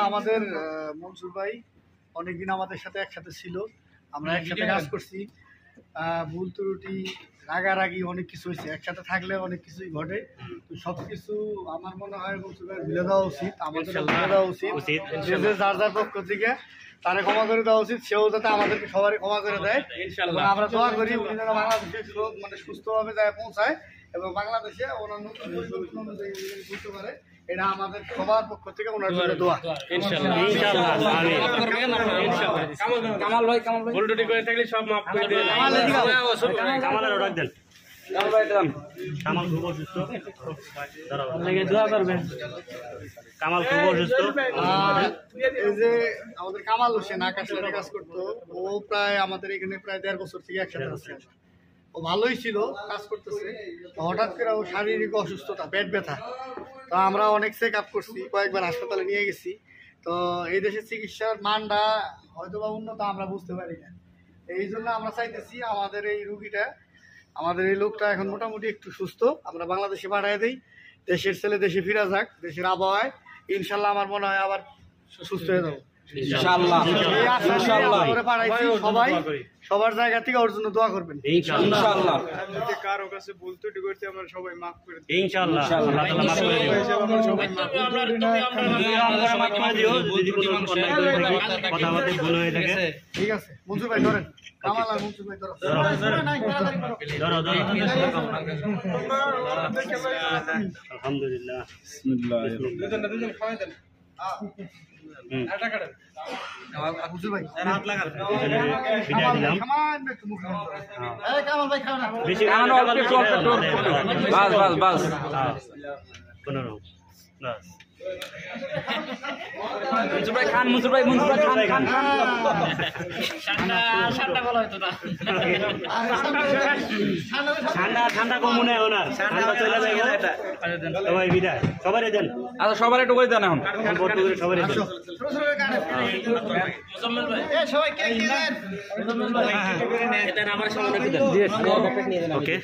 আমাদের মনসুর ভাই অনেকদিন আমাদের সাথে একসাথে ছিল, আমরা একসাথে কাজ করছি। ভুল ত্রুটি রাগারাগি অনেক কিছু হয়েছে, একসাথে থাকলে অনেক কিছুই ঘটে। তো সবকিছু আমার মনে হয় মনসুর ভাই ভুলে দেওয়া উচিত, আমাদের ভুলে দেওয়া উচিত। যার যার পক্ষ থেকে তারা ক্ষমা করে দেওয়া উচিত, সেও যাতে আমাদেরকে সবারই ক্ষমা করে দেয়। আমরা দোয়া করি উনি যেন বাংলাদেশে মানে সুস্থভাবে যায় পৌঁছায় এবং বাংলাদেশে ওনার নতুন পরিকল্পনা অনুযায়ী বুঝতে পারে। এটা আমাদের সবার পক্ষ থেকে ওনার জন্য দোয়া। কামাল ভাই ভুল ত্রুটি করে থাকলে সব মাফ করে দিন। কামালের অর্ডার দেন। কামাল খুব অসুস্থ, দোয়া করবেন। কামাল খুব অসুস্থ। এই যে আমাদের কামাল হোসেন আকাশের কাজ করতো, ও প্রায় আমাদের এখানে প্রায় 1.5 বছর থেকে একসাথে আছে। ও ভালোই ছিল, কাজ করতেছে। হঠাৎ করে ও শারীরিক অসুস্থতা, পেট ব্যথা। তো আমরা অনেক চেক আপ করছি, কয়েকবার হাসপাতালে নিয়ে গেছি। তো এই দেশের চিকিৎসার মানটা হয়তো বা উন্নত আমরা বুঝতে পারি না। এই জন্য আমরা চাইতেছি আমাদের এই রুগীটা, আমাদের এই লোকটা এখন মোটামুটি একটু সুস্থ, আমরা বাংলাদেশে পাঠিয়ে দিই। দেশের ছেলে দেশে ফিরে যাক, দেশের আবহাওয়ায় ইনশাল্লাহ আমার মনে হয় আবার সুস্থ হয়ে যাবো। সবাই সবার জায়গা থেকে ওর জন্য দোয়া করবেন। কারো কাছে ভুল ত্রুটি করতে আমরা সবাই মাফ করে দিই ইনশাআল্লাহ। ঠিক আছে মনসুর ভাই ধরেন, কামাল আর মনসুর ভাই ধরো। আলহামদুলিল্লাহ। ঠান্ডা কম মনে হয় ওনার, ঠান্ডা চলে যায় সবাই বিদায়, সবাই দেন। আচ্ছা সবার একটু করে দেন, এখন সবাই দেন। ওকে।